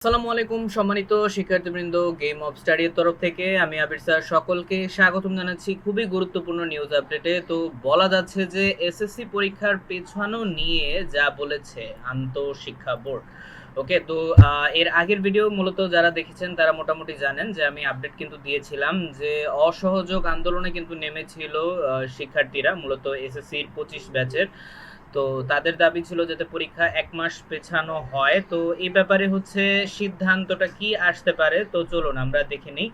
আসসালামু আলাইকুম সম্মানিত শিক্ষার্থীবৃন্দ, গেম অফ স্টাডির তরফ থেকে আমি আবির স্যার সকলকে স্বাগতম জানাচ্ছি খুবই গুরুত্বপূর্ণ নিউজ আপডেটে। তো বলা যাচ্ছে যে এসএসসি পরীক্ষার পেছানো নিয়ে যা বলেছে আন্তঃশিক্ষা বোর্ড। ওকে, তো এর আগের ভিডিও মূলত যারা দেখেছেন তারা মোটামুটি জানেন যে আমি আপডেট কিন্তু দিয়েছিলাম যে অসহযোগ আন্দোলনে কিন্তু নেমেছিল শিক্ষার্থীরা, মূলত এসএসসির 25 ব্যাচের। তো তাদের দাবি ছিল যাতে পরীক্ষা 1 মাস পেছানো হয়। তো এই ব্যাপারে হচ্ছে সিদ্ধান্তটা কি আসতে পারে, তো চলুন আমরা দেখে নিই।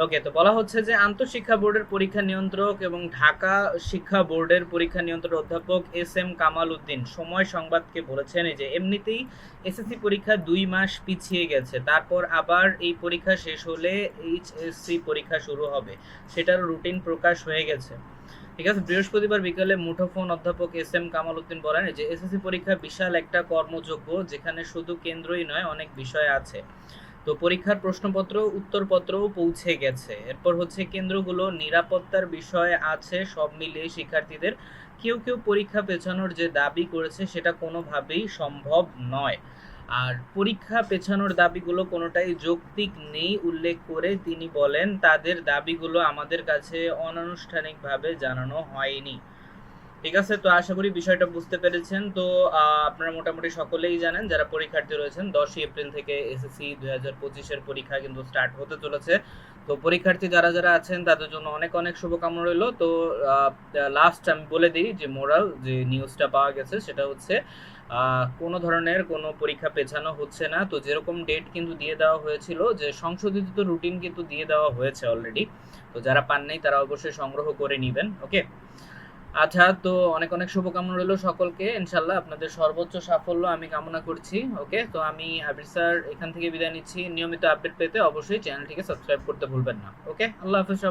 ওকে, তো বলা হচ্ছে যে আন্তঃশিক্ষা বোর্ডের পরীক্ষা নিয়ন্ত্রক এবং ঢাকা শিক্ষা বোর্ডের পরীক্ষা নিয়ন্ত্রক অধ্যাপক এস কামাল উদ্দিন সময় সংবাদকে বলেছেন যে এমনিতেই এসএসসি পরীক্ষা 2 মাস পিছিয়ে গেছে, তারপর আবার এই পরীক্ষা শেষ হলে এইচএসসি পরীক্ষা শুরু হবে, সেটার রুটিন প্রকাশ হয়ে গেছে। ঠিক আছে, বৃহস্পতিবার বিকালে মুঠোফোন অধ্যাপক কামাল উদ্দিন বলেন যে এসএসসি পরীক্ষা বিশাল একটা কর্মযজ্ঞ, যেখানে শুধু কেন্দ্রই নয় অনেক বিষয় আছে। তো পরীক্ষার প্রশ্নপত্র উত্তরপত্রও পৌঁছে গেছে। এরপর হচ্ছে কেন্দ্রগুলো নিরাপত্তার বিষয় আছে, সব মিলিয়ে শিক্ষার্থীদের কেউ কেউ পরীক্ষা পেছানোর যে দাবি করেছে সেটা কোনোভাবেই সম্ভব নয়। আর পরীক্ষা পেছানোর দাবিগুলো কোনোটাই যৌক্তিক নেই উল্লেখ করে তিনি বলেন তাদের দাবিগুলো আমাদের কাছে অনানুষ্ঠানিকভাবে জানানো হয়নি। ঠিক আছে, তো আশা করি বিষয়টা বুঝতে পেরেছেন। তো আপনারা মোটামুটি সকলেই জানেন যারা পরীক্ষার্থী রয়েছেন 10ই এপ্রিল থেকে এসএসসি 2025-এর পরীক্ষা কিন্তু স্টার্ট হতে চলেছে। তো পরীক্ষার্থী যারা যারা আছেন তাদের জন্য অনেক অনেক শুভকামনা রইল। তো লাস্ট আমি বলে দিই যে মোরাল যে নিউজটা পাওয়া গেছে সেটা হচ্ছে কোনো ধরনের কোনো পরীক্ষা পেছানো হচ্ছে না। তো যেরকম ডেট কিন্তু দিয়ে দেওয়া হয়েছিল, যে সংশোধিত রুটিন কিন্তু দিয়ে দেওয়া হয়েছে অলরেডি। তো যারা পান নাই তারা অবশ্যই সংগ্রহ করে নেবেন। ওকে, আচ্ছা, তো অনেক অনেক শুভকামনা রইল সকলকে। ইনশাল্লাহ আপনাদের সর্বোচ্চ সাফল্য আমি কামনা করছি। ওকে, তো আমি আবির স্যার এখান থেকে বিদায় নিচ্ছি। নিয়মিত আপডেট পেতে অবশ্যই চ্যানেলটিকে সাবস্ক্রাইব করতে ভুলবেন না। ওকে, আল্লাহ হাফেজ।